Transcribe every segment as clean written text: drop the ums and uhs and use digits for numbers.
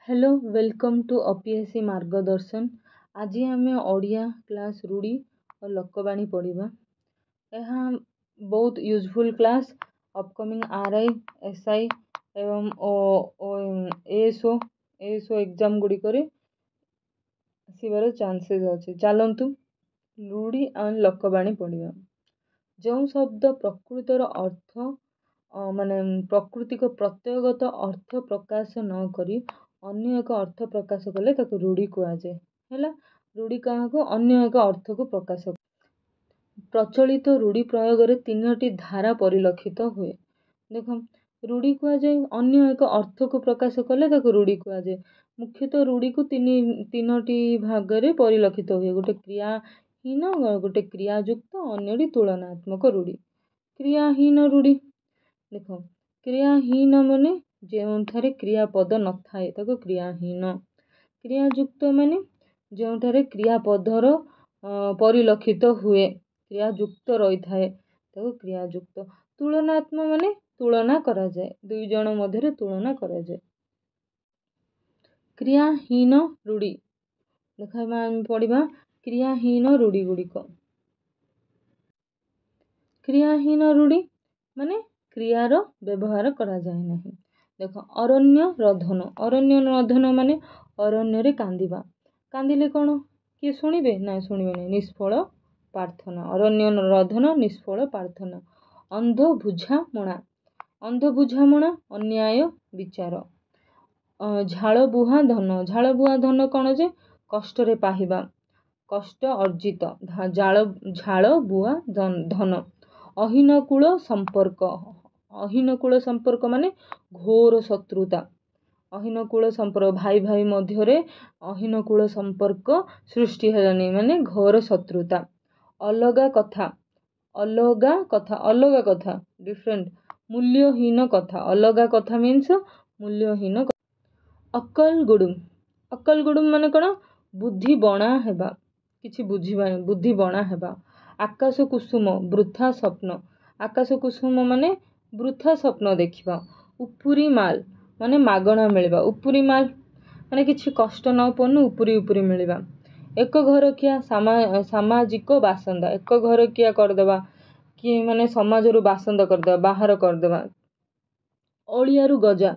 Hello welcome to OPSC मार्गदर्शन। आज आम ओडिया क्लास रूढ़ी और लोकवाणी पढ़ा। यह बहुत useful class upcoming RI SI एवं एएसओ एग्जाम गुड़िक आसबार चांसेस अच्छे। चलतु रूढ़ी और लोकवाणी पढ़ा। जो शब्द प्रकृतर अर्थ माने प्रकृतिक प्रत्ययगत अर्थ प्रकाश न करी अन्य एक अर्थ प्रकाश कले ताको रूढ़ी कहुए। रूढ़ी क्या अन्य एक अर्थ को प्रकाश प्रचलित रूढ़ी प्रयोग में तीनोटी धारा परिलक्षित हुए। देख रूढ़ी कहुए अन्य एक अर्थ को प्रकाश कले ताको रूढ़ी कहुए। मुख्यतः रूढ़ी को तीनोटी भाग में परिलक्षित हुए। गोटे क्रियाहीन गोटे क्रियायुक्त अन्यटी तुलनात्मक रूढ़ी। क्रियाहीन रूढ़ी देख क्रियाहीन माने जो क्रियापद न थाए ताको क्रियाहीन। क्रियायुक्त माने जो क्रियापदर परिलक्षित हुए क्रियायुक्त रही थाए ताको क्रियायुक्त। तुलनात्मक माने तुलना करा जाए, दुई जन मध्य तुलना करा जाए। क्रियाहीन रूढ़ी देखा पढ़ा। क्रियाहीन रूढ़ी गुड़िक क्रियाहीन रूढ़ी माने क्रियार व्यवहार करा जाए नहीं। देख अरण्य रधन माने अरण्य कांदिबा। कांदिले कौन किए शुणिबे ना शुणिबे नहीं, निष्फल प्रार्थना। अरण्य रधन निष्फल प्रार्थना। अंध बुझामणा अन्याय विचार। झाड़ बुहा धन कौन जे कष्ट रे पाहिबा, कष्ट अर्जित। झाड़ बुआ धन। अहीनकूल संपर्क माने घोर शत्रुता। अहीनकूल संपर्क भाई भाई मध्य अहीनकूल संपर्क सृष्टि हेलानी माने घोर शत्रुता। अलगा कथा डिफरेंट। मूल्यहीन कथा अलगा कथा मीन्स मूल्यहीन। अक्कल गुडुम माने कौन बुद्धि बणा हेबा, किछि बुझिबा बुद्धि बणा हेबा। आकाश कुसुम वृथा स्वप्न। आकाश कुसुम माने वृथा स्वप्न देखिबा। उपुरी माल माने मागणा मिलवा। उपुरी माल माने किछि कष्ट न पड़नु उपुरी मिलवा। एक घर किया सामाजिक बासंदा। एक घर किया करदेवा कि माने समाज रु बासंदा करदेवा, बाहर करदेवा। अलियारु गजा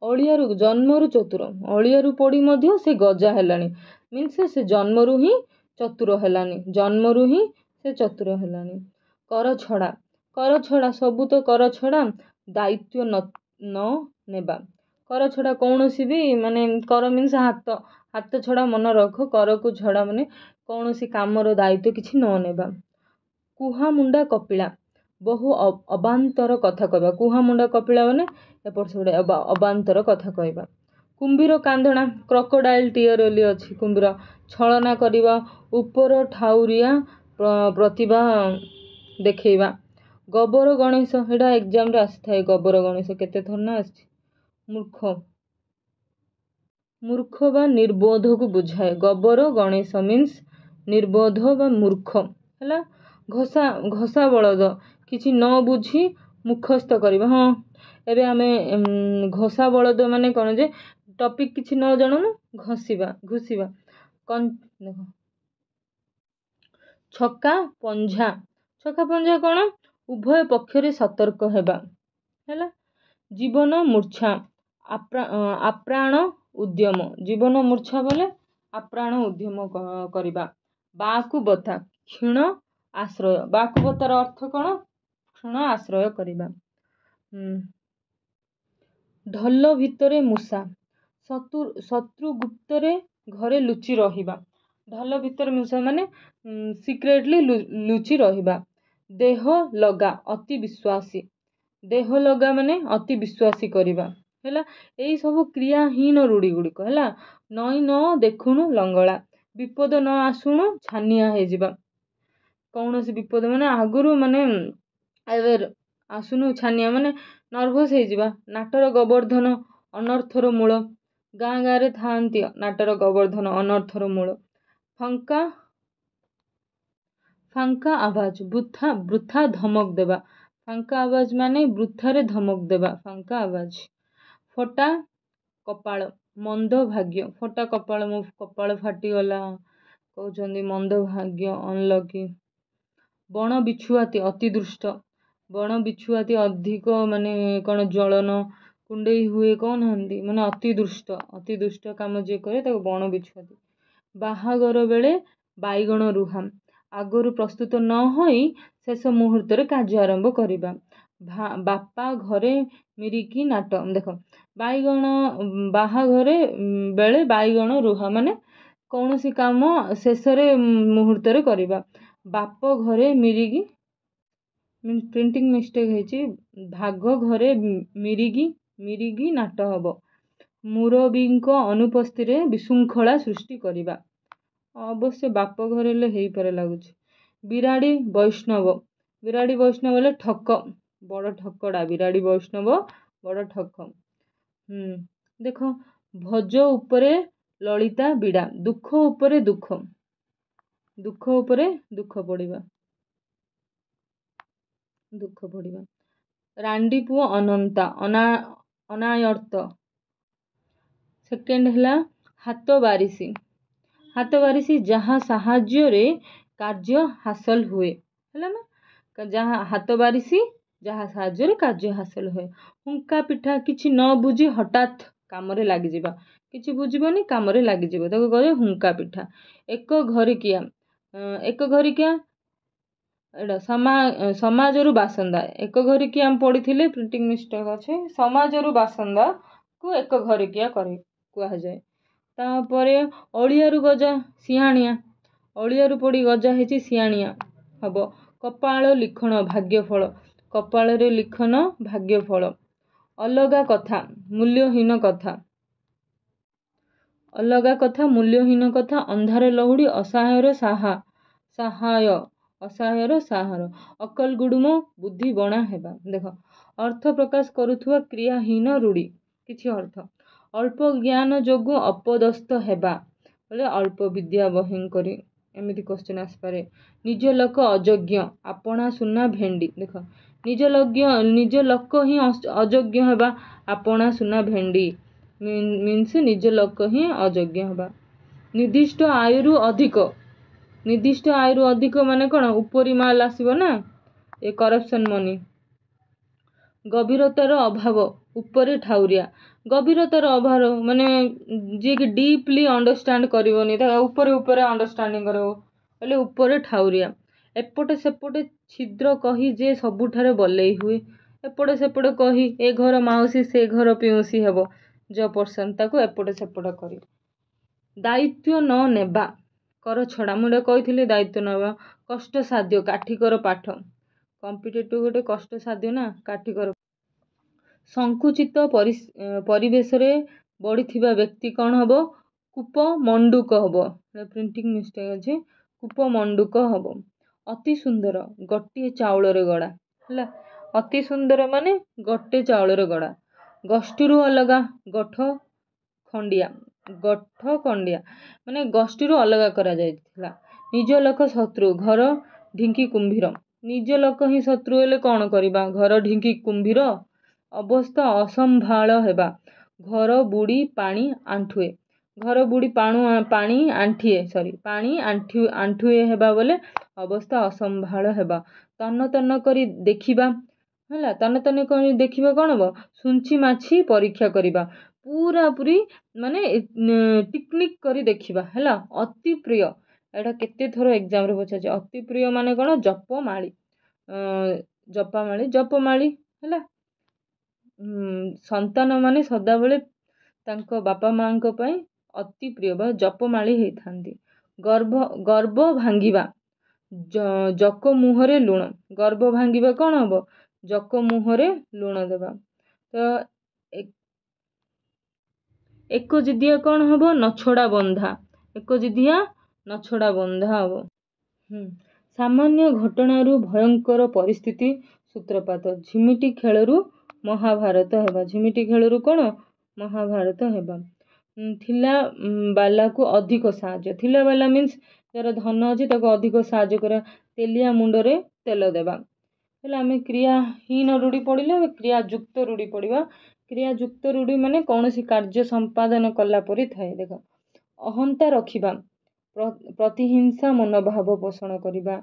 अलियारु जन्मरु चतुर। अलियारु पड़ी मध्य से गजा हेलानी मीन्स से जन्मरु ही चतुर हेलानी, जन्मरु ही से चतुर हेलानी। कर छड़ा सबू तो कर छड़ा दायित्व न नेबा। कर छड़ा कौन सी भी माने कर मीन्स हाथ छड़ा मन रख। कर को छड़ा माने कौन सी कामर दायित्व किछि न नेबा। कुहा मुंडा कपिला बहु अबांतर कथा कहबा। कुहा मुंडा कपिला माने एपट सेपट अबांतर कथा कहबा। कुंभीर कांदणा क्रोकोडाइल टीयर ओली अछि। कुंभीर छलना करिबा ऊपर ठाउरिया प्रतिभा देखैबा। गबर गणेश एटा एग्जाम रे आसी थाए। गबर गणेश केते थर ना आछि। मूर्ख बा निर्बोध को बुझाए। गबर गणेश मीन्स निर्बोध बा मूर्ख हैला। घसा बलद किछि न बुझी मुखस्थ करबा। हाँ एबे आमे घसा बलद माने कोन जे टॉपिक किछि न जाननु घुसीबा। छक्का पंजा कौन उभय पक्षरे सतर्क हेबा हैला। जीवन मूर्छा आप्राण उद्यम। जीवन मूर्छा बोले आप्राण उद्यम करिबा। बाकु बता क्षीण आश्रय। बाकु बतार अर्थ कौन क्षीण आश्रय करिबा। ढल भितरे मूषा शत्रु गुप्तरे घरे लुचि रहिबा। ढल भितर मूषा माने सिक्रेटली लुचि रहिबा। देह लगा अति विश्वासी। देह लगा माने अति विश्वासी करिबा हैला। एई सब क्रियाहीन रूढ़ी गुड़िक हैला। नई न देखुनु लंगड़ा। विपद न आसुनु छानिया हे जिबा। कौन सी विपद माने आगुरु माने एबे आसुनु छानिया माने नर्वस हे जिबा। नाटर गोवर्धन अनर्थर मूल। गाँ गाँ रे थांती नाटर गोवर्धन अनर्थर मूल। फांका आवाज वृथा धमक देबा। फांका आवाज माने वृथारे धमक देबा। फांका आवाज। फटा कपाल ମନ୍ଦ ଭାଗ୍ୟ, ଫଟା କପାଳ, ମୋ କପାଳ ଫାଟିଗଲା କହୁଛନ୍ତି, ମନ୍ଦ ଭାଗ୍ୟ, ଅନଲକି। ବଣ ବିଛୁଆତି, ଅତି ଦୁଷ୍ଟ। ବଣ ବିଛୁଆତି ଅଧିକ ମାନେ କ'ଣ ଜ୍ୱଳନ କୁଣ୍ଡେଇ ହୁଏ କହୁନାହାନ୍ତି, ମାନେ ଅତି ଦୁଷ୍ଟ କାମ ଯିଏ କରେ ତାକୁ ବଣ ବିଛୁଆତି। ବାହାଘର ବେଳେ ବାଇଗଣ ରୁହା, ଆଗରୁ ପ୍ରସ୍ତୁତ ନ ହୋଇ ଶେଷ ମୁହୂର୍ତ୍ତରେ କାର୍ଯ୍ୟ ଆରମ୍ଭ କରିବା। ବାପା ଘରେ ମିରିକି ନାଟ, ଦେଖ ବାହାଘରେ ବେଳେ ବାଇଗଣ ରୁହା ମାନେ କୌଣସି କାମ ଶେଷରେ ମୁହୂର୍ତ୍ତରେ କରିବା। ବାପ ଘରେ ମିରିକି, ପ୍ରିଣ୍ଟିଂ ମିଷ୍ଟେକ୍ ହେଇଛି, ଭାଗ ଘରେ ମିରିକି ନାଟ ହବ। ମୁରବୀଙ୍କ ଅନୁପସ୍ଥିତିରେ ବିଶୃଙ୍ଖଳା ସୃଷ୍ଟି କରିବା। ଅବଶ୍ୟ ବାପ ଘରେ ହେଲେ ହେଇପାରେ ଲାଗୁଛି। ବିରାଡ଼ି ବୈଷ୍ଣବ, ବିରାଡ଼ି ବୈଷ୍ଣବ ହେଲେ ଠକ, ବଡ଼ ଠକଡ଼ା। ବିରାଡ଼ି ବୈଷ୍ଣବ ବଡ଼ ଠକ। ଦେଖ ଭୋଜ ଉପରେ ଲଳିତା ବିଡ଼ା, ଦୁଃଖ ଉପରେ ଦୁଃଖ, ଦୁଃଖ ଉପରେ ଦୁଃଖ ପଡ଼ିବା, ଦୁଃଖ ପଡ଼ିବା। ରାଣ୍ଡି ପୁଅ ଅନନ୍ତା, ଅନାୟର୍ତ। ସେକେଣ୍ଡ ହେଲା ହାତ ବାରିସି, ହାତ ବାରିସି ଯାହା ସାହାଯ୍ୟରେ କାର୍ଯ୍ୟ ହାସଲ ହୁଏ, ହେଲା ନା, ଯାହା ହାତ ବାରିସି ଯାହା ସାହାଯ୍ୟରେ କାର୍ଯ୍ୟ ହାସଲ ହୁଏ। ହୁଙ୍କା ପିଠା, କିଛି ନ ବୁଝି ହଠାତ୍ କାମରେ ଲାଗିଯିବା, କିଛି ବୁଝିବନି କାମରେ ଲାଗିଯିବ, ତାକୁ କହିବେ ହୁଙ୍କା ପିଠା। ଏକ ଘରିକିଆ, ଏକ ଘରିକିଆ ଏଇଟା ସମାଜରୁ ବାସନ୍ଦା, ଏକ ଘରିକିଆ ଆମେ ପଢ଼ିଥିଲେ, ପ୍ରିଣ୍ଟିଂ ମିଷ୍ଟେକ୍ ଅଛି, ସମାଜରୁ ବାସନ୍ଦାକୁ ଏକ ଘରିକିଆ କୁହାଯାଏ। ତାପରେ ଅଳିଆରୁ ଗଜା, ସିଆଣିଆ, ଅଳିଆରୁ ପଡ଼ି ଗଜା ହେଇଛି ସିଆଣିଆ ହବ। କପାଳ ଲିଖନ, ଭାଗ୍ୟଫଳ, କପାଳରେ ଲିଖନ ଭାଗ୍ୟଫଳ। ଅଲଗା କଥା, ମୂଲ୍ୟହୀନ କଥା, ଅଲଗା କଥା, ମୂଲ୍ୟହୀନ କଥା। ଅନ୍ଧାର ଲହୁଡ଼ି, ଅସହାୟର ସହାୟ, ଅସହାୟର ସାହାର। ଅକଲ ଗୁଡୁମ, ବୁଦ୍ଧି ବଣା ହେବା। ଦେଖ ଅର୍ଥ ପ୍ରକାଶ କରୁଥିବା କ୍ରିୟାହୀନ ରୂଢ଼ି, କିଛି ଅର୍ଥ। ଅଳ୍ପ ଜ୍ଞାନ ଯୋଗୁଁ ଅପଦସ୍ଥ ହେବା, ବୋଲେ ଅଳ୍ପ ବିଦ୍ୟା ବହିଂ କରି, ଏମିତି କ୍ୱେଶ୍ଚନ୍ ଆସିପାରେ। ନିଜ ଲୋକ ଅଯୋଗ୍ୟ, ଆପଣା ସୁନା ଭେଣ୍ଡି। ଦେଖ ନିଜ ଲୋକ ହିଁ ଅଯୋଗ୍ୟ ହେବା, ଆପଣା ସୁନା ଭେଣ୍ଡି ମିନ୍ସ ନିଜ ଲୋକ ହିଁ ଅଯୋଗ୍ୟ ହେବା। ନିର୍ଦ୍ଦିଷ୍ଟ ଆୟରୁ ଅଧିକ, ନିର୍ଦ୍ଦିଷ୍ଟ ଆୟରୁ ଅଧିକ ମାନେ କ'ଣ, ଉପରି ମାଲ ଆସିବ ନା, ଏ କରପ୍ସନ୍ ମନି। ଗଭୀରତାର ଅଭାବ, ଉପରେ ଠାଉରିଆ। ଗଭୀରତାର ଅଭାବ ମାନେ ଯିଏକି ଡିପଲି ଅଣ୍ଡରଷ୍ଟାଣ୍ଡ କରିବନି, ତା ଉପରେ ଉପରେ ଅଣ୍ଡରଷ୍ଟାଣ୍ଡିଂ କରିବ, ହେଲେ ଉପରେ ଠାଉରିଆ। ଏପଟେ ସେପଟେ ଛିଦ୍ର କହି ଯେ ସବୁଠାରେ ବଲେଇ ହୁଏ, ଏପଟେ ସେପଟେ କହି ଏ ଘର ମାଉସୀ ସେ ଘର ପିଉସୀ ହେବ, ଯ ପର୍ସନ୍ ତାକୁ ଏପଟେ ସେପଟେ କରି। ଦାୟିତ୍ୱ ନ ନେବା, କର ଛଡ଼ା, ମୁଁ ଏଇଟା କହିଥିଲି ଦାୟିତ୍ୱ ନେବା। କଷ୍ଟସାଧ୍ୟ, କାଠିକର ପାଠ, କମ୍ପିଟେଟିଭ୍ ଗୋଟେ କଷ୍ଟସାଧ୍ୟ ନା, କାଠିକର। ସଂକୁଚିତ ପରିବେଶରେ ବଢ଼ିଥିବା ବ୍ୟକ୍ତି କ'ଣ ହବ, କୂପମଣ୍ଡୁକ ହବ, ପ୍ରିଣ୍ଟିଂ ମିଷ୍ଟେକ୍ ଅଛି, କୂପମଣ୍ଡୁକ ହବ। ଅତି ସୁନ୍ଦର, ଗୋଟିଏ ଚାଉଳରେ ଗଢ଼ା, ହେଲା, ଅତି ସୁନ୍ଦର ମାନେ ଗୋଟେ ଚାଉଳରେ ଗଢ଼ା। ଗୋଷ୍ଠୀରୁ ଅଲଗା, ଗୋଠ ଖଣ୍ଡିଆ, ଗୋଠ ଖଣ୍ଡିଆ ମାନେ ଗୋଷ୍ଠୀରୁ ଅଲଗା କରାଯାଇଥିଲା। ନିଜ ଲୋକ ଶତ୍ରୁ, ଘର ଢିଙ୍କି କୁମ୍ଭୀର। ନିଜ ଲୋକ ହିଁ ଶତ୍ରୁ ହେଲେ କ'ଣ କରିବା, ଘର ଢିଙ୍କି କୁମ୍ଭୀର। ଅବସ୍ଥା ଅସମ୍ଭାଳ ହେବା, ଘର ବୁଡ଼ି ପାଣି ଆଣ୍ଠୁଏ, ଘର ବୁଡ଼ି ପାଣି ଆଣ୍ଠୁଏ ହେବା ବୋଲେ ଅବସ୍ଥା ଅସମ୍ଭାଳ ହେବା। ତନ୍ନ ତନ୍ନ କରି ଦେଖିବା, ହେଲା, ତନ୍ନ ତନ୍ନ କରି ଦେଖିବା କ'ଣ ହବ, ସୁଞ୍ଚି ମାଛି ପରୀକ୍ଷା କରିବା, ପୁରାପୁରି ମାନେ ଟିକନିକ୍ କରି ଦେଖିବା, ହେଲା। ଅତି ପ୍ରିୟ, ଏଇଟା କେତେ ଥର ଏକ୍ଜାମ୍ରେ ପଚାରିଛି। ଅତି ପ୍ରିୟ ମାନେ କ'ଣ, ଜପମାଳି, ଜପମାଳି, ହେଲା। ସନ୍ତାନ ମାନେ ସଦାବେଳେ ତାଙ୍କ ବାପା ମାଙ୍କ ପାଇଁ ଅତି ପ୍ରିୟ ବା ଜପମାଳି ହେଇଥାନ୍ତି। ଗର୍ବ ଭାଙ୍ଗିବା, ଜକ ମୁହଁରେ ଲୁଣ, ଗର୍ବ ଭାଙ୍ଗିବା କ'ଣ ହବ, ଜକ ମୁହଁରେ ଲୁଣ ଦେବା। ତ ଏକଜିଦିଆ କ'ଣ ହବ, ନଛଡ଼ା ବନ୍ଧା, ଏକଜିଦିଆ ନଛଡ଼ା ବନ୍ଧା ହବ। ସାମାନ୍ୟ ଘଟଣାରୁ ଭୟଙ୍କର ପରିସ୍ଥିତି ସୂତ୍ରପାତ। ଝିମିଟି ଖେଳରୁ ମହାଭାରତ ହେବା, ଝିମିଟି ଖେଳରୁ କ'ଣ, ମହାଭାରତ ହେବା। ଥିଲା ବାଲାକୁ ଅଧିକ ସାହାଯ୍ୟ, ଥିଲା ବାଲା ମିନ୍ସ ଯାର ଧନ ଅଛି ତାକୁ ଅଧିକ ସାହାଯ୍ୟ କରିବା। ତେଲିଆ ମୁଣ୍ଡରେ ତେଲ ଦେବା, ହେଲେ ଆମେ କ୍ରିୟାହୀନ ରୂଢ଼ି ପଢ଼ିଲେ, କ୍ରିୟାଯୁକ୍ତ ରୂଢ଼ି ପଢ଼ିବା। क्रियायुक्त रूढ़ी माने कौनसी कार्य संपादन कला परी थाए। देख अहंता रखिबा, प्रतिहिंसा मनोभाव पोषण करिबा,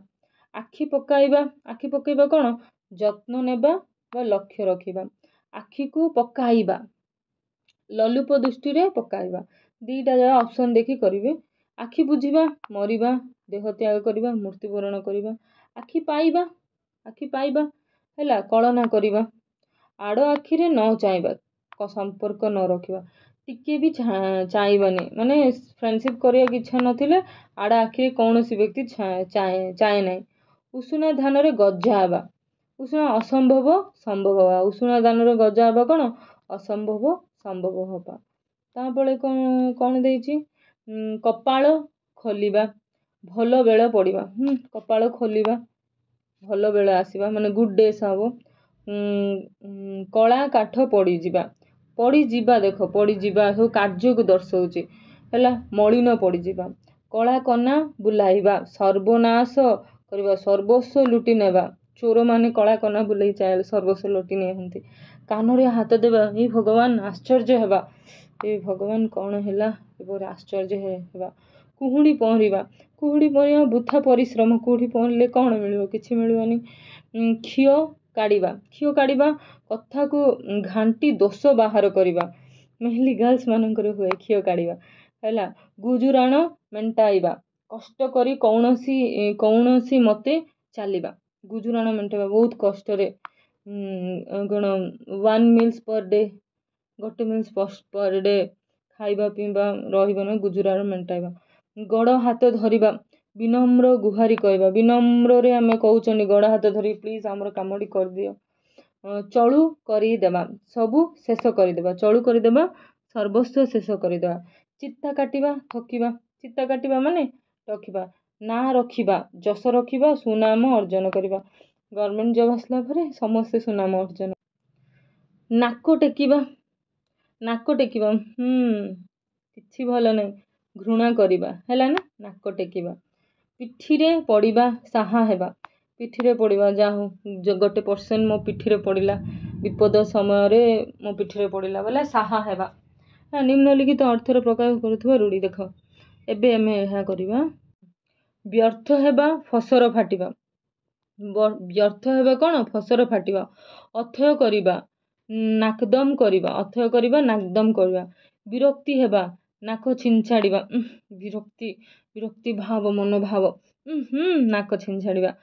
आखि पकाइबा। आखि पकाइबा कौन जत्न नेबा बा लक्ष्य रखिबा। आखि को पकाइबा ललुप दृष्टि रे पकाइबा, दीटा जगह ऑप्शन देखी करिवे। आखि बुझिबा मरिबा, देह त्याग करिबा, मृत्युवरण करिबा। आखि पाइबा, आखि पाइबा हैला कलना करिबा। आड़ आखि रे न चाइबा, संपर्क न रखिबा, टिके भी चाइबानी माने फ्रेंडशिप करिया की इच्छा नथिले आड़ आखि रे कौनसी व्यक्ति चाहे नाही। उषुना धान रे गजा हेबा, उषुना असंभव संभव हेबा। उषुना धान रे गजा हेबा कौन असंभव संभव हेबा। तापळे कौन देइछि कपाळ खोलिबा, भल बेଳ पड़िबा। कपाळ खोलिबा भल बेଳ आसीबा माने गुड डेज हबो। कला काठ पड़ी जिबा, पड़ी जिबा देख पड़ी जिबा सब कार्य को दर्शाउछि हैला। मलिन पड़ी जिबा, कला कना बुलाइबा, सर्वनाश करिबा, सर्वस्व लुटि नेबा। चोर माने कला कना बुलाई चाहे सर्वस्व लुटि नियंती। कान रे हाथ देबा, हे भगवान आश्चर्य हेबा, हे भगवान कौन हैला एपर आश्चर्य हेबा। कुहुड़ी पहरिबा, कुहुड़ी पहरिबा बुथा परिश्रम। कुहुड़ी पहरिले कौन मिलिबो किछि मिलिबोनी। खियो काढ़िबा, खियो काढ़िबा कथा को घांटी दोष बाहर करिबा। मेहली गर्ल्स मानकर हुए खियो काढ़िबा हैला। गुजुराण मेंटाइबा, कष्ट करी कौनसी मते चलिबा। गुजुराण मेंटाइबा बहुत कष्ट रे कौन 1 meals पर डे, गोटे मील्स पर डे खाइबा पीबा रहिबा गुजुराण मेंटाइबा। गड़ हाथ धरिबा, विनम्र गुहारी कहबा। विनम्र रे आमे कहउचनी गड़ हाथ धरी प्लीज हमर कामडी कर दियो। चलू करी देबा, सबु शेष करी देबा। चलू करी देबा सर्वस्व शेष करी देबा। चित्ता काटिबा ठकिबा, चित्ता काटिबा माने ठकिबा। ना रखिबा, जस रखिबा, सुनाम अर्जन करिबा। गवर्नमेंट जॉब आसला परे समस्त सुनाम अर्जन। नाको टेकिबा, नाको टेकिबा किछि भल नै, घृणा करिबा हैला ना नाको टेकिबा। पिठिरे पड़िबा साहा हेबा, पिठिरे पड़िबा जाहु गोटे पर्सन मो पिठिरे पड़िला, विपद समय रे मो पिठिरे पड़िला बोले साहा हेबा। निम्नलिखित अर्थर प्रकाश करुवा रूढ़ी देख एबे आमे एहा करिबा। व्यर्थ हेबा फसर फाटिबा, व्यर्थ हेबा कौन फसर फाटिबा। अथय करिबा नाकदम करिबा, अथय करिबा नाकदम करिबा। विरक्ति हेबा नाक छिंछाड़िबा, विरक्ति विरक्ति भाव मनोभाव नाक छिंछाड़िबा।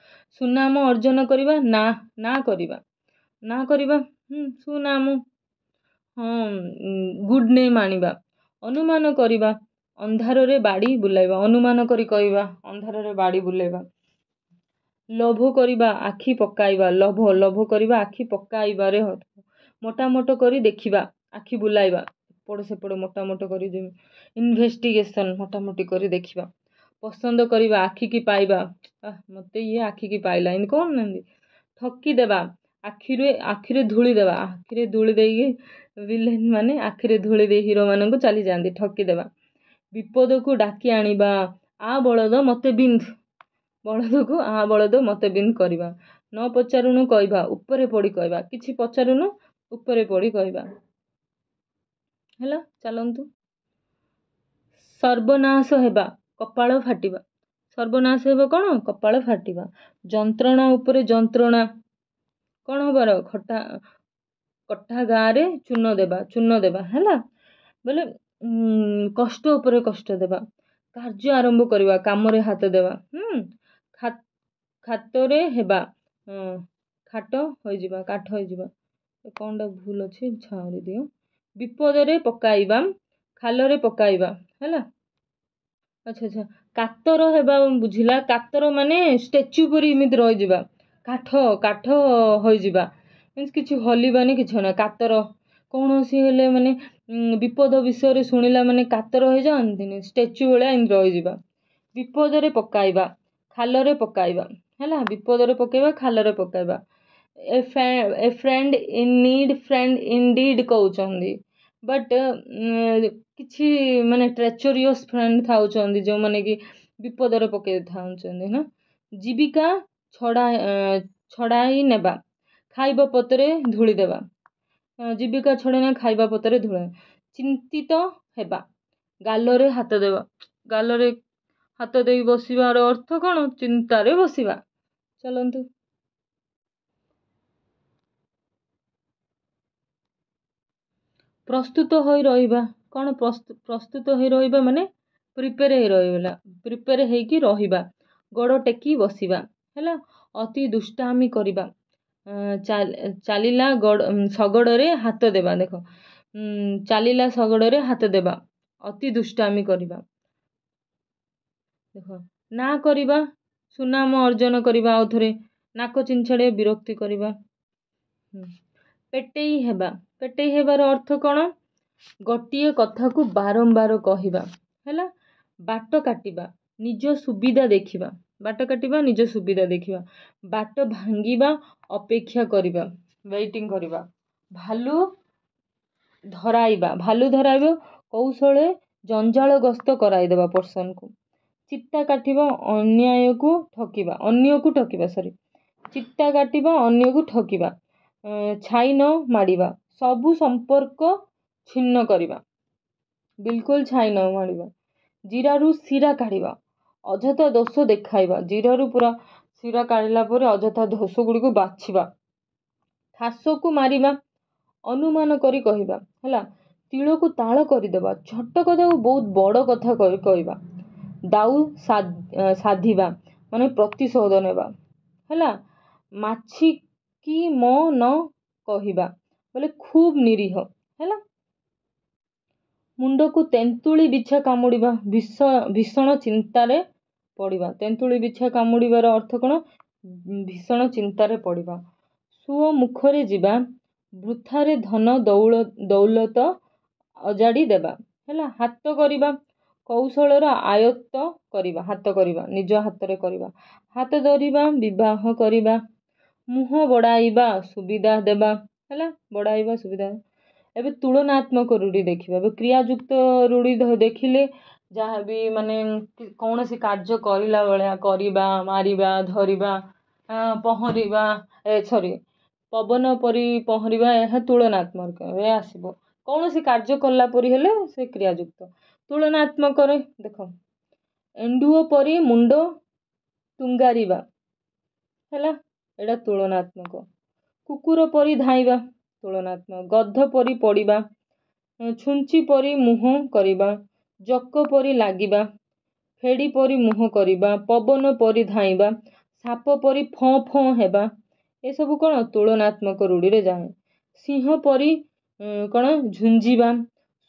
सुनाम अर्जन करिबा, ना ना करिबा, ना करिबा सुनाम गुड नेम आनिबा। अनुमान करिबा, अंधार रे बाड़ी बुलाइबा। अनुमान करी कहबा, अंधार रे बाड़ी बुलाइबा। लोभ करिबा आखि पकाइबा, लोभ लोभ करिबा आखि पकाइबा रे मोटामोट करी देखिबा, आखि बुलाइबा। एपड़ सेपड़ मोटामोट करी इन्वेस्टिगेशन मोटामोटी करी देखिबा। पसंद करिबा आखि की पाइबा, मते ये आखि की पाइला इन कौन नंदी। ठकी देबा आखिरे धूली देबा, आखिरे धूली देई विलेन माने आखिरे धूली दे हीरो मानन को चली जांदी ठकी देबा। विपद को डाकी आनिबा, आ बलद मते बिंद, बलद को आ बलद मते बिंद करिबा। न पचारुनु कहबा, ऊपरे पड़ी कहबा। किछि पचारुनु ऊपरे पड़ी कहबा हैला। चलंतु सर्वनाश हेबा कपाळ फाटिबा, सर्वनाश हेबा कौन कपाळ फाटिबा। जंत्रणा उपरे जंत्रणा कौन हबार खटा कट्ठा गाँ रे चून देबा, चून देबा हैला बोले कष्ट उपरे कष्ट देबा। कार्य आरंभ करिबा, काम रे हाथ देबा। खातरे हेबा खाट होई जिबा, काठ होई जिबा। कौनटा भूल अछि छाउरी दियो। विपद रे पकाइबा, खाल रे पकाइबा हैला। अच्छा अच्छा कातर हेबा बुझिला। कातर माने स्टैच्यू परी इमित रहि जिबा, काठ काठ होई जिबा मींस किछि हलिबानी किछि ना। कातर कौनसी हेले माने विपद विषय रे सुनिला माने कातर होई जांतिनी, स्टैच्यू बेला इन रहि जिबा। विपद रे पकाइबा, खाल रे पकाइबा हैला। विपद रे पकाइबा, खाल रे पकाइबा। A friend in need, friend indeed कहउचंदी बट किछि माने ट्रेचरियस फ्रेंड थाउचंदी जो माने कि विपद रे पकाइ थाउचंदी ना। जीविका छड़ाई नेबा, खाइबा पतरे धूली देबा। ଜୀବିକା ଛଡ଼େ ନା ଖାଇବା ପତରେ ଧୂଳେ। ଚିନ୍ତିତ ହେବା, ଗାଲରେ ହାତ ଦେବା। ଗାଲରେ ହାତ ଦେଇ ବସିବାର ଅର୍ଥ କ'ଣ? ଚିନ୍ତାରେ ବସିବା। ଚାଲନ୍ତୁ। ପ୍ରସ୍ତୁତ ହୋଇ ରହିବା। କ'ଣ ପ୍ରସ୍ତୁତ ହୋଇ ରହିବା ମାନେ ପ୍ରିପେୟାର ହେଇକି ରହିବା। ଗୋଡ଼ ଟେକି ବସିବା ହେଲା। ଅତି ଦୁଷ୍ଟାମି କରିବା। ଚାଲିଲା ଶଗଡ଼ରେ ହାତ ଦେବା। ଦେଖ, ଚାଲିଲା ଶଗଡ଼ରେ ହାତ ଦେବା, ଅତି ଦୁଷ୍ଟାମି କରିବା। ଦେଖ, ନା କରିବା, ସୁନାମ ଅର୍ଜନ କରିବା। ଆଉ ଥରେ ନାକ ଚିଞ୍ଛାଡ଼ିବା, ବିରକ୍ତି କରିବା। ପେଟେଇ ହେବା। ପେଟେଇ ହେବାର ଅର୍ଥ କ'ଣ? ଗୋଟିଏ କଥାକୁ ବାରମ୍ବାର କହିବା ହେଲା। ବାଟ କାଟିବା, ନିଜ ସୁବିଧା ଦେଖିବା। ବାଟ କାଟିବା, ନିଜ ସୁବିଧା ଦେଖିବା। ବାଟ ଭାଙ୍ଗିବା, ଅପେକ୍ଷା କରିବା, ୱେଟିଂ କରିବା। ଭାଲୁ ଧରାଇବା। ଭାଲୁ ଧରାଇବା କୌଶଳେ ଜଞ୍ଜାଳଗ୍ରସ୍ତ କରାଇଦେବା ପର୍ସନକୁ। ଚିତା କାଟିବା, ଅନ୍ୟକୁ ଠକିବା। ଚିତା କାଟିବା, ଅନ୍ୟକୁ ଠକିବା। ଛାଇ ନ ମାଡ଼ିବା, ସବୁ ସମ୍ପର୍କ ଛିନ୍ନ କରିବା। ବିଲକୁଲ ଛାଇ ନ ମାଡ଼ିବା। ଜିରାରୁ ଶିରା କାଢ଼ିବା, ଅଯଥା ଦୋଷ ଦେଖାଇବା। ଜିରାରୁ ପୁରା ଶିରା କାଢ଼ିଲା ପରେ ଅଯଥା ଦୋଷ ଗୁଡ଼ିକୁ ବାଛିବା। ଠାସକୁ ମାରିବା, ଅନୁମାନ କରି କହିବା ହେଲା। ତିଳକୁ ତାଳ କରିଦେବା, ଛୋଟ କଥାକୁ ବହୁତ ବଡ଼ କଥା କହିବା। ଦାଉ ସାଧିବା ମାନେ ପ୍ରତିଶୋଧ ନେବା ହେଲା। ମାଛିକି ମ ନ କହିବା ବୋଲେ ଖୁବ୍ ନିରୀହ ହେଲା। ମୁଣ୍ଡକୁ ତେନ୍ତୁଳି ବିଛା କାମୁଡ଼ିବା, ଭୀଷଣ ଚିନ୍ତାରେ ପଡ଼ିବା। ତେନ୍ତୁଳି ବିଛା କାମୁଡ଼ିବାର ଅର୍ଥ କ'ଣ? ଭୀଷଣ ଚିନ୍ତାରେ ପଡ଼ିବା। ସୁଅ ମୁଖରେ ଯିବା, ବୃଥାରେ ଧନ ଦୌଲତ ଅଜାଡ଼ି ଦେବା ହେଲା। ହାତ କରିବା, କୌଶଳର ଆୟତ୍ତ କରିବା। ହାତ କରିବା, ନିଜ ହାତରେ କରିବା। ହାତ ଧରିବା, ବିବାହ କରିବା। ମୁହଁ ବଢ଼ାଇବା, ସୁବିଧା ଦେବା ହେଲା। ବଢ଼ାଇବା, ସୁବିଧା। ଏବେ ତୁଳନାତ୍ମକ ରୂଢ଼ି ଦେଖିବା। ଏବେ କ୍ରିୟାଯୁକ୍ତ ରୂଢ଼ି ଦେଖିଲେ ଯାହା ବି ମାନେ କୌଣସି କାର୍ଯ୍ୟ କରିଲା ଭଳିଆ କରିବା, ମାରିବା, ଧରିବା, ପହଁରିବା, ପବନ ପରି ପହଁରିବା, ଏହା ତୁଳନାତ୍ମକ ଆସିବ। କୌଣସି କାର୍ଯ୍ୟ କଲା ପରି ହେଲେ ସେ କ୍ରିୟାଯୁକ୍ତ। ତୁଳନାତ୍ମକରେ ଦେଖ, ଏଣ୍ଡୁଅ ପରି ମୁଣ୍ଡ ଟୁଙ୍ଗାରିବା ହେଲା, ଏଇଟା ତୁଳନାତ୍ମକ। କୁକୁର ପରି ଧାଇଁବା, ତୁଳନାତ୍ମକ। ଗଧ ପରି ପଡ଼ିବା, ଛୁଞ୍ଚି ପରି ମୁହଁ କରିବା। ଜକ ପରି ଲାଗିବା, ଫେଡ଼ି ପରି ମୁହଁ କରିବା। ପବନ ପରି ଧାଇଁବା, ସାପ ପରି ଫଁ ଫଁ ହେବା। ଏସବୁ କ'ଣ? ତୁଳନାତ୍ମକ ରୂଢ଼ିରେ ଯାଏ। ସିଂହ ପରି କ'ଣ? ଝୁଞ୍ଜିବା,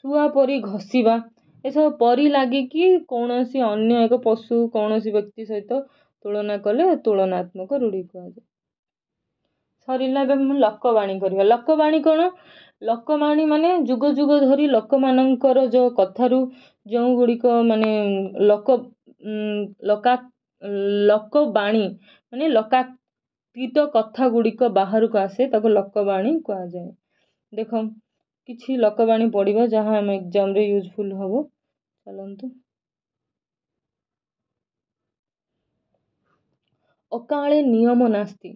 ଶୁଆ ପରି ଘଷିବା। ଏସବୁ ପରି ଲାଗିକି କୌଣସି ଅନ୍ୟ ଏକ ପଶୁ, କୌଣସି ବ୍ୟକ୍ତି ସହିତ ତୁଳନା କଲେ ତୁଳନାତ୍ମକ ରୂଢ଼ି କୁହାଯାଏ। ସରିଲା। ଏବେ ଲୋକବାଣୀ କରିବା। ଲୋକବାଣୀ କ'ଣ? ଲୋକବାଣୀ ମାନେ ଯୁଗ ଯୁଗ ଧରି ଲୋକମାନଙ୍କର ଯେଉଁ କଥାରୁ ଯେଉଁ ଗୁଡ଼ିକ ମାନେ ଲୋକବାଣୀ ମାନେ ଲୋକାତୀତ କଥା ଗୁଡ଼ିକ ବାହାରକୁ ଆସେ, ତାକୁ ଲୋକବାଣୀ କୁହାଯାଏ। ଦେଖ, କିଛି ଲୋକବାଣୀ ପଢ଼ିବା ଯାହା ଆମ ଏକ୍ଜାମରେ ୟୁଜଫୁଲ୍ ହେବ। ଚାଲନ୍ତୁ। ଅକାଳେ ନିୟମ ନାସ୍ତି।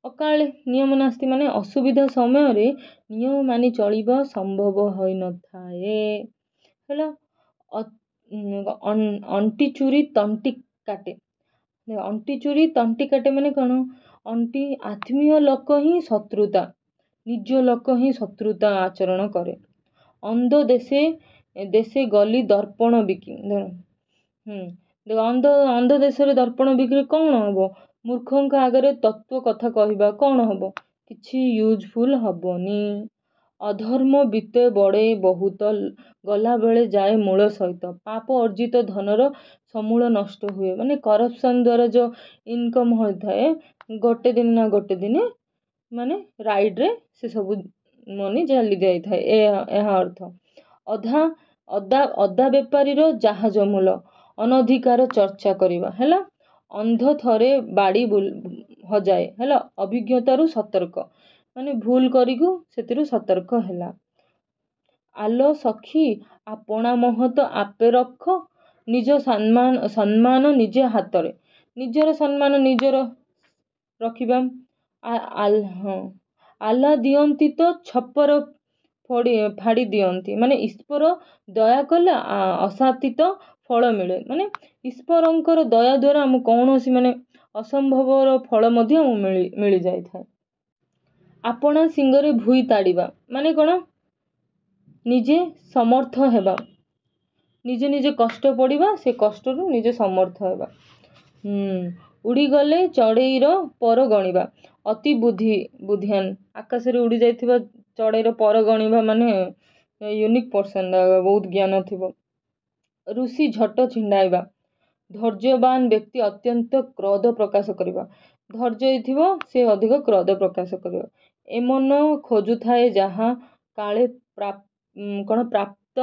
ଅକାଳେ ନିୟମ ନାସ୍ତି ମାନେ ଅସୁବିଧା ସମୟରେ ନିୟମ ମାନି ଚଳିବା ସମ୍ଭବ ହୋଇନଥାଏ ହେଲା। ଅଣ୍ଟି ଚୁରି ତଣ୍ଟି କାଟେ। ଅଣ୍ଟି ଚୁରି ତଣ୍ଟି କାଟେ ମାନେ କ'ଣ? ଅଣ୍ଟି ଆତ୍ମୀୟ ଲୋକ ହିଁ ଶତ୍ରୁତା, ନିଜ ଲୋକ ହିଁ ଶତ୍ରୁତା ଆଚରଣ କରେ। ଅନ୍ଧ ଦେଶେ ଗଲି ଦର୍ପଣ ବିକି। ଅନ୍ଧ ଦେଶରେ ଦର୍ପଣ ବିକିରେ କ'ଣ ହବ? ମୂର୍ଖଙ୍କ ଆଗରେ ତତ୍ତ୍ୱ କଥା କହିବା କ'ଣ ହବ? କିଛି ୟୁଜଫୁଲ୍ ହବନି। ଅଧର୍ମ ବିତେ ବଢ଼େ ବହୁତ, ଗଲାବେଳେ ଯାଏ ମୂଳ ସହିତ। ପାପ ଅର୍ଜିତ ଧନର ସମୂଳ ନଷ୍ଟ ହୁଏ। ମାନେ କରପ୍ସନ୍ ଦ୍ୱାରା ଯେଉଁ ଇନକମ୍ ହୋଇଥାଏ, ଗୋଟେ ଦିନ ନା ଗୋଟେ ଦିନ ମାନେ ରାଇଡ଼୍ରେ ସେସବୁ ମନି ଚାଲି ଯାଇଥାଏ, ଏହା ଅର୍ଥ। ଅଦା ବେପାରୀର ଜାହାଜ ମୂଲ, ଅନଧିକାର ଚର୍ଚ୍ଚା କରିବା ହେଲା। ଅନ୍ଧ ଥରେ ବାଡ଼ି ହଜାଏ ହେଲା। ଅଭିଜ୍ଞତାରୁ ସତର୍କ ମାନେ ଭୁଲ କରିକୁ ସେଥିରୁ ସତର୍କ ହେଲା। ଆଲୋ ସଖୀ ଆପଣା ମହତ ଆପେ ରଖ, ନିଜ ସମ୍ମାନ ନିଜ ହାତରେ। ନିଜର ସମ୍ମାନ ନିଜର ରଖିବା। ଆଲା ଦିଅନ୍ତି ତ ଛପର ଫାଡ଼ି ଦିଅନ୍ତି, ମାନେ ଈଶ୍ୱର ଦୟା କଲେ ଅସାତିତ ଫଳ ମିଳେ, ମାନେ ଈଶ୍ୱରଙ୍କର ଦୟା ଦ୍ୱାରା ଆମକୁ କୌଣସି ମାନେ ଅସମ୍ଭବର ଫଳ ମଧ୍ୟ ମିଳିଯାଇଥାଏ। ଆପଣା ସିଙ୍ଗରେ ଭୁଇଁ ତାଡ଼ିବା ମାନେ କ'ଣ, ନିଜେ ସମର୍ଥ ହେବା, ନିଜେ ନିଜେ କଷ୍ଟ ପଡ଼ିବା, ସେ କଷ୍ଟରୁ ନିଜେ ସମର୍ଥ ହେବା। ଉଡ଼ିଗଲେ ଚଢ଼େଇର ପର ଗଣିବା, ଅତି ବୁଦ୍ଧିଆନ୍, ଆକାଶରେ ଉଡ଼ି ଯାଇଥିବା ଚଢ଼େଇର ପର ଗଣିବା ମାନେ ୟୁନିକ୍ ପର୍ସନ୍, ବହୁତ ଜ୍ଞାନ ଥିବ। ଋଷି ଝଟ ଛିଣ୍ଡାଇବା, ଧୈର୍ଯ୍ୟବାନ ବ୍ୟକ୍ତି ଅତ୍ୟନ୍ତ କ୍ରୋଧ ପ୍ରକାଶ କରିବା, ଧୈର୍ଯ୍ୟ ଥିବ ସେ ଅଧିକ କ୍ରୋଧ ପ୍ରକାଶ କରିବ। ଏମନ ଖୋଜୁଥାଏ ଯାହା କାଳେ ପ୍ରାପ୍ତ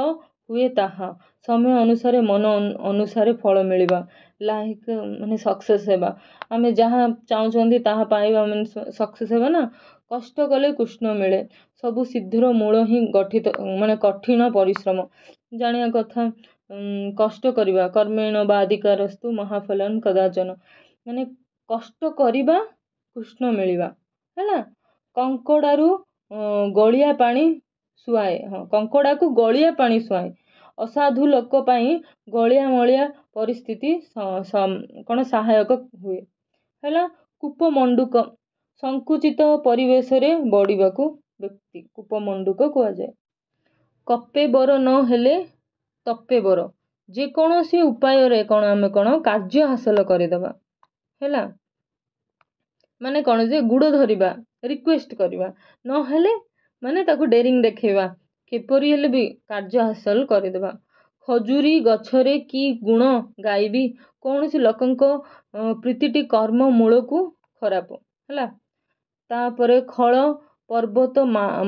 ହୁଏ ତାହା, ସମୟ ଅନୁସାରେ ମନ ଅନୁସାରେ ଫଳ ମିଳିବା, ଲାଇକ୍ ମାନେ ସକ୍ସେସ୍ ହେବା, ଆମେ ଯାହା ଚାହୁଁଛନ୍ତି ତାହା ପାଇବା ମାନେ ସକ୍ସେସ୍ ହେବା ନା। କଷ୍ଟ କଲେ କୃଷ୍ଣ ମିଳେ, ସବୁ ସିଦ୍ଧିର ମୂଳ ହିଁ ଗଠିତ ମାନେ କଠିନ ପରିଶ୍ରମ, ଜାଣିବା କଥା। କଷ୍ଟ କରିବା, କର୍ମେଣ ବାଧିକାରସ୍ତୁ ମହାଫଲଂ କଦାଚନ, ମାନେ କଷ୍ଟ କରିବା କୃଷ୍ଣ ମିଳିବା ହେଲା। କଙ୍କଡ଼ାରୁ ଗଳିଆ ପାଣି ସୁହାଏ, କଙ୍କଡ଼ାକୁ ଗଳିଆ ପାଣି ସୁହାଏ, ଅସାଧୁ ଲୋକ ପାଇଁ ଗଳିଆ ମଳିଆ ପରିସ୍ଥିତି କ'ଣ ସହାୟକ ହୁଏ ହେଲା। କୂପମଣ୍ଡୁକ, ସଂକୁଚିତ ପରିବେଶରେ ବଢ଼ିବାକୁ ବ୍ୟକ୍ତି କୂପମଣ୍ଡୁକ କୁହାଯାଏ। କପେ ବର ନ ହେଲେ ତପେ ବର, ଯେକୌଣସି ଉପାୟରେ କ'ଣ ଆମେ କ'ଣ କାର୍ଯ୍ୟ ହାସଲ କରିଦେବା ହେଲା, ମାନେ କ'ଣ ଯେ ଗୁଡ଼ ଧରିବା, ରିକ୍ୱେଷ୍ଟ କରିବା, ନହେଲେ ମାନେ ତାକୁ ଡେରିଂ ଦେଖେଇବା, କିପରି ହେଲେ ବି କାର୍ଯ୍ୟ ହାସଲ କରିଦେବା। ଖଜୁରୀ ଗଛରେ କି ଗୁଣ ଗାଇବି, କୌଣସି ଲୋକଙ୍କ ପ୍ରୀତିଟି କର୍ମ ମୂଳକୁ ଖରାପ ହେଲା। ତାପରେ ଖଳ ପର୍ବତ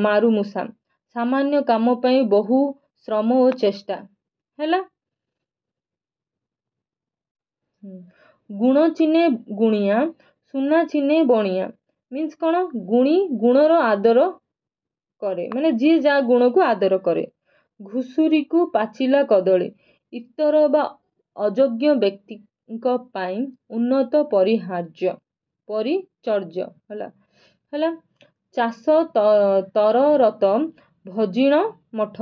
ମାରୁମୂଷା, ସାମାନ୍ୟ କାମ ପାଇଁ ବହୁ ଶ୍ରମ ଓ ଚେଷ୍ଟା ହେଲା। ଗୁଣ ଚିହ୍ନେ ଗୁଣିଆ, ସୁନା ଚିହ୍ନେ ବଣିଆ, ମିନ୍ସ କ'ଣ, ଗୁଣୀ ଗୁଣର ଆଦର କରେ, ମାନେ ଯିଏ ଯାହା ଗୁଣକୁ ଆଦର କରେ। ଘୁଷୁରୀକୁ ପାଚିଲା କଦଳୀ, ଇତର ବା ଅଯୋଗ୍ୟ ବ୍ୟକ୍ତିଙ୍କ ପାଇଁ ଉନ୍ନତ ପରିଚର୍ଯ୍ୟ ହେଲା। ଚାଷ ତରରତ ଭଜିଣ ମଠ,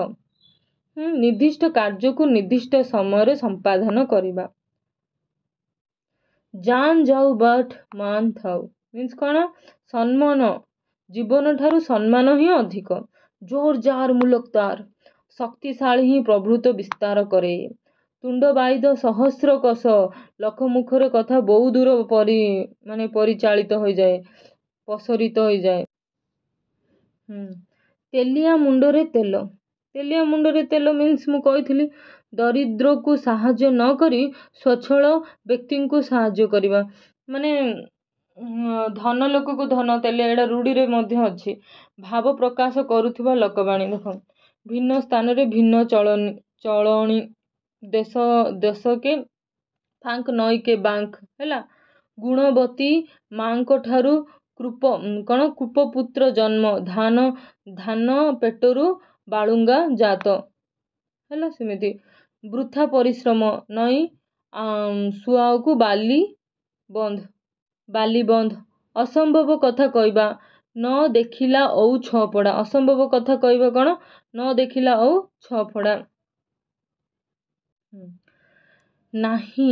ନିର୍ଦ୍ଦିଷ୍ଟ କାର୍ଯ୍ୟକୁ ନିର୍ଦ୍ଦିଷ୍ଟ ସମୟରେ ସମ୍ପାଦନ କରିବା। ଜାନ୍ ଯାଉ ବଟ୍ ମାନ ଥାଉ, ମିନ୍ସ କ'ଣ, ସମ୍ମାନ ଜୀବନ ଠାରୁ ସମ୍ମାନ ହିଁ ଅଧିକ। ଜୋର ଯାର ମୁଲକ ତାର, ଶକ୍ତିଶାଳୀ ହିଁ ପ୍ରଭୃତ ବିସ୍ତାର କରେ। ତୁଣ୍ଡ ବାଇଦ ସହସ୍ର କୋଶ, ଲୋକମୁଖରେ କଥା ବହୁ ଦୂର ପରିଚାଳିତ ହୋଇଯାଏ, ପ୍ରସାରିତ ହୋଇଯାଏ। ତେଲିଆ ମୁଣ୍ଡରେ ତେଲ, ତେଲିଆ ମୁଣ୍ଡରେ ତେଲ ମିନ୍ସ ମୁଁ କହିଥିଲି ଦରିଦ୍ରକୁ ସାହାଯ୍ୟ ନ କରି ସ୍ୱଚ୍ଛଳ ବ୍ୟକ୍ତିଙ୍କୁ ସାହାଯ୍ୟ କରିବା, ମାନେ ଧନ ଲୋକକୁ ଧନ ତେଲିଆ, ଏଇଟା ରୂଢ଼ିରେ ମଧ୍ୟ ଅଛି। ଭାବ ପ୍ରକାଶ କରୁଥିବା ଲୋକବାଣୀ, ଦେଖ ଭିନ୍ନ ସ୍ଥାନରେ ଭିନ୍ନ ଚଳଣି, ଦେଶକେ ଫାଙ୍କ ନଈକେ ବାଙ୍କ ହେଲା। ଗୁଣବତୀ ମାଙ୍କ ଠାରୁ କୂପପୁତ୍ର ଜନ୍ମ, ଧାନ ପେଟରୁ ବାଳୁଙ୍ଗା ଜାତ ହେଲା। ସେମିତି ବୃଥା ପରିଶ୍ରମ ନଈ ସୁଆକୁ ବାଲି ବନ୍ଧ, ଅସମ୍ଭବ କଥା କହିବା, ନ ଦେଖିଲା ଓଉ ଛଅପଡ଼ା, ଅସମ୍ଭବ କଥା କହିବା କ'ଣ, ନ ଦେଖିଲା ଓଉ ଛଅପଡ଼ା। ନାହିଁ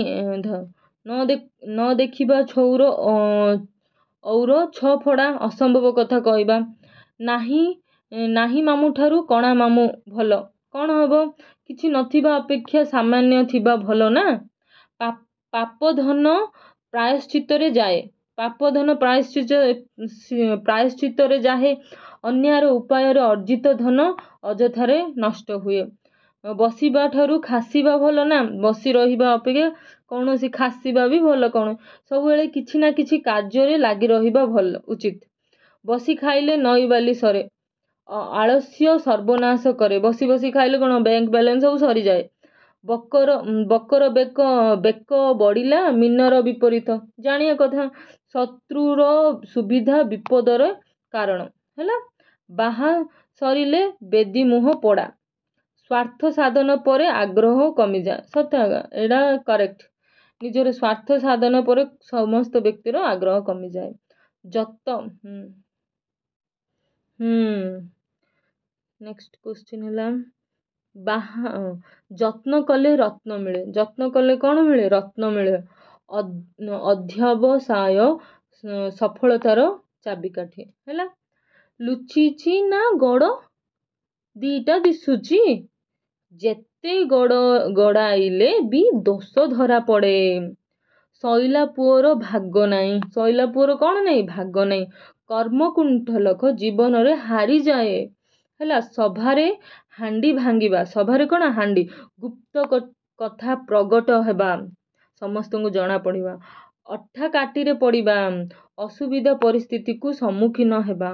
ନ ଦେଖିବା ଛଉର ଔର ଛଅପଡ଼ା, ଅସମ୍ଭବ କଥା କହିବା। ନାହିଁ ମାମୁଁ ଠାରୁ କଣା ମାମୁଁ ଭଲ, କ'ଣ ହବ, କିଛି ନଥିବା ଅପେକ୍ଷା ସାମାନ୍ୟ ଥିବା ଭଲ ନା। ପାପ ଧନ ପ୍ରାୟଶ୍ଚିତ୍ତରେ ଯାଏ, ପାପ ଧନ ପ୍ରାୟଶ୍ଚିତ୍ତରେ ଯାଏ, ଅନ୍ୟାର ଉପାୟରେ ଅର୍ଜିତ ଧନ ଅଯଥାରେ ନଷ୍ଟ ହୁଏ। ବସିବା ଠାରୁ ଖାସିବା ଭଲ ନା, ବସି ରହିବା ଅପେକ୍ଷା କୌଣସି ଖାସିବା ବି ଭଲ। କ'ଣ, ସବୁବେଳେ କିଛି ନା କିଛି କାର୍ଯ୍ୟରେ ଲାଗି ରହିବା ଭଲ ଉଚିତ। ବସି ଖାଇଲେ ନଈ ବାଲି ସରେ, ଆଳସ୍ୟ ସର୍ବନାଶ କରେ, ବସି ବସି ଖାଇଲେ କ'ଣ ବ୍ୟାଙ୍କ ବାଲାନ୍ସ ସବୁ ସରିଯାଏ। ବକର ବେକ ବଢ଼ିଲା ମିନର ବିପରୀତ, ଜାଣିବା କଥା, ଶତ୍ରୁର ସୁବିଧା ବିପଦର କାରଣ ହେଲା। ବାହା ସରିଲେ ବେଦି ମୁହଁ ପୋଡ଼ା, ସ୍ୱାର୍ଥ ସାଧନ ପରେ ଆଗ୍ରହ କମିଯାଏ, ସତ ଏଇଟା କରେକ୍ଟ। ନିଜର ସ୍ୱାର୍ଥ ସାଧନ ପରେ ସମସ୍ତ ବ୍ୟକ୍ତିର ଆଗ୍ରହ କମିଯାଏ। नेक्स्ट क्वेश्चन है ଯତ୍ନ କଲେ ରତ୍ନ ମିଳେ। ଯତ୍ନ କଲେ କ'ଣ ମିଳେ? ରତ୍ନ ମିଳେ। ଅଧ୍ୟବସାୟ ସଫଳତାର ଚାବିକାଠି ହେଲା। ଲୁଚିଛି ନା ଗୋଡ଼ ଦିଟା ଦିଶୁଛି, ଯେତେ ଗଡ଼ାଇଲେ ବି ଦୋଷ ଧରା ପଡ଼େ। ଶଇଲା ପୁଅର ଭାଗ ନାହିଁ। ଶଇଲା ପୁଅର କ'ଣ ନାହିଁ? ଭାଗ ନାହିଁ। କର୍ମକୁଣ୍ଠଲକ ଜୀବନରେ ହାରିଯାଏ ହେଲା। ସଭାରେ ହାଣ୍ଡି ଭାଙ୍ଗିବା। ସଭାରେ କ'ଣ? ହାଣ୍ଡି। ଗୁପ୍ତ କଥା ପ୍ରଗଟ ହେବା, ସମସ୍ତଙ୍କୁ ଜଣା ପଡ଼ିବା। ଅଠା କାଟିରେ ପଡ଼ିବା। ଅସୁବିଧା ପରିସ୍ଥିତିକୁ ସମ୍ମୁଖୀନ ହେବା।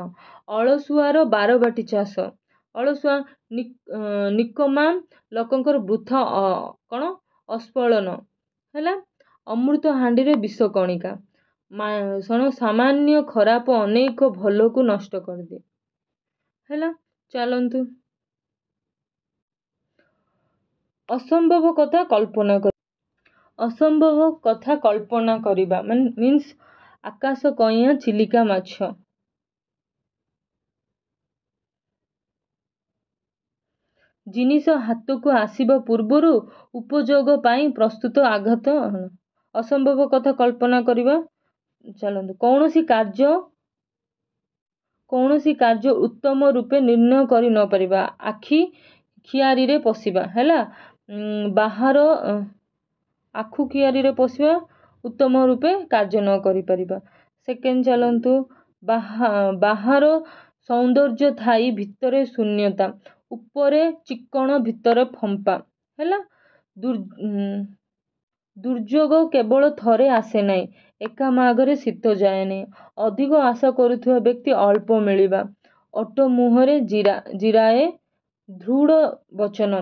ଅଳସୁଆର ବାରବାଟୀ ଚାଷ। ଅଳସୁଆ ନିକମା ଲୋକଙ୍କର ବୃଥା କ'ଣ? ଅସ୍ଫଳନ ହେଲା। ଅମୃତ ହାଣ୍ଡିରେ ବିଷ କଣିକା। ସାମାନ୍ୟ ଖରାପ ଅନେକ ଭଲକୁ ନଷ୍ଟ କରିଦିଏ ହେଲା। ଚାଲନ୍ତୁ ଅସମ୍ଭବ କଥା କଳ୍ପନା କରିବା। ଅସମ୍ଭବ କଥା କଳ୍ପନା କରିବା ମିନ୍ସ ଆକାଶ କଇଁଆ ଚିଲିକା ମାଛ। ଜିନିଷ ହାତକୁ ଆସିବା ପୂର୍ବରୁ ଉପଯୋଗ ପାଇଁ ପ୍ରସ୍ତୁତ ଆଘାତ। ଅସମ୍ଭବ କଥା କଳ୍ପନା କରିବା। ଚାଲନ୍ତୁ କୌଣସି କାର୍ଯ୍ୟ ଉତ୍ତମ ରୂପେ ନିର୍ଣ୍ଣୟ କରି ନ ପାରିବା। ଆଖି ଖିଆରିରେ ପଶିବା ହେଲା। ଆଖୁ ଖିଆରିରେ ପଶିବା, ଉତ୍ତମ ରୂପେ କାର୍ଯ୍ୟ ନ କରିପାରିବା। ସେକେଣ୍ଡ ଚାଲନ୍ତୁ ବାହାର ସୌନ୍ଦର୍ଯ୍ୟ ଥାଇ ଭିତରେ ଶୂନ୍ୟତା। ଉପରେ ଚିକ୍କଣ ଭିତରେ ଫମ୍ପା ହେଲା। ଦୁର୍ଯୋଗ କେବଳ ଥରେ ଆସେ ନାହିଁ। ଏକା ମାଘରେ ଶୀତ ଯାଏନି। ଅଧିକ ଆଶା କରୁଥିବା ବ୍ୟକ୍ତି ଅଳ୍ପ ମିଳିବା। ଓଟ ମୁହଁରେ ଜିରାଏ ଦୃଢ଼ ବଚନ।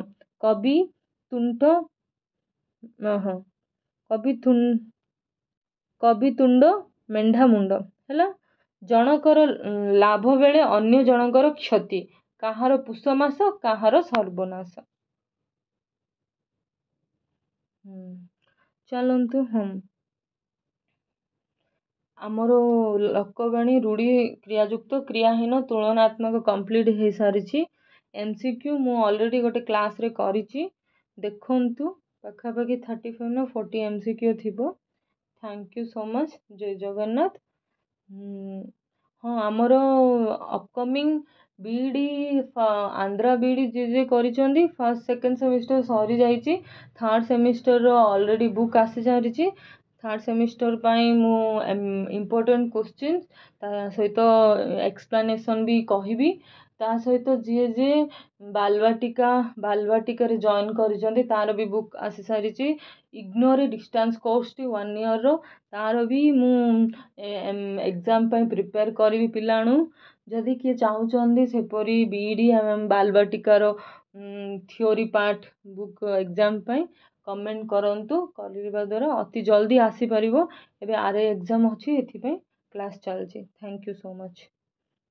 କବିତୁଣ୍ଡ ମେଣ୍ଢା ମୁଣ୍ଡ ହେଲା। ଜଣକର ଲାଭ ବେଳେ ଅନ୍ୟ ଜଣଙ୍କର କ୍ଷତି। କାହାର ପୁଷ ମାସ, କାହାର ସର୍ବନାଶ। ଚାଲନ୍ତୁ ଆମର ଲୋକବାଣୀ ରୂଢ଼ି କ୍ରିୟାଯୁକ୍ତ କ୍ରିୟାହୀନ ତୁଳନାତ୍ମକ କମ୍ପ୍ଲିଟ୍ ହେଇସାରିଛି। MCQ ମୁଁ ଅଲରେଡ଼ି ଗୋଟେ କ୍ଲାସ୍ରେ କରିଛି, ଦେଖନ୍ତୁ। ପାଖାପାଖି 35 ନା 40 MCQ ଥିବ। Thank you so much. ଜୟ ଜଗନ୍ନାଥ। ହଁ, ଆମର ଅପକମିଂ ବିଇଡ଼ି ଆନ୍ଧ୍ରା ବିଇଡ଼ି ଯିଏ କରିଛନ୍ତି, ଫାର୍ଷ୍ଟ ସେକେଣ୍ଡ ସେମିଷ୍ଟର ସରିଯାଇଛି। ଥାର୍ଡ଼ ସେମିଷ୍ଟରର ଅଲରେଡ଼ି ବୁକ୍ ଆସିସାରିଛି। ଥାର୍ଡ଼ ସେମିଷ୍ଟର ପାଇଁ ମୁଁ ଇମ୍ପୋର୍ଟାଣ୍ଟ କ୍ୱେଶ୍ଚିନ୍ ତା ସହିତ ଏକ୍ସପ୍ଲାନେସନ୍ ବି କହିବି। ତା ସହିତ ଯିଏ ବାଲବାଟିକାରେ ଜଏନ୍ କରିଛନ୍ତି ତାର ବି ବୁକ୍ ଆସିସାରିଛି। ଇଗ୍ନୋରେ ଡିଷ୍ଟାନ୍ସ କୋର୍ସଟି 1 ଇୟର୍ର, ତାର ବି ମୁଁ ଏକ୍ଜାମ୍ ପାଇଁ ପ୍ରିପେୟାର କରିବି ପିଲାଣୁ। ଯଦି କିଏ ଚାହୁଁଛନ୍ତି ସେପରି ବିଇଡ଼ି ବାଲବାଟିକାର ଥିଓରି ପାର୍ଟ ବୁକ୍ ଏକ୍ଜାମ୍ ପାଇଁ କମେଣ୍ଟ କରନ୍ତୁ। କରିବା ଦ୍ୱାରା ଅତି ଜଲ୍ଦି ଆସିପାରିବ। ଏବେ ଆର ଏକ୍ଜାମ୍ ଅଛି, ଏଥିପାଇଁ କ୍ଲାସ୍ ଚାଲିଛି। Thank you so much.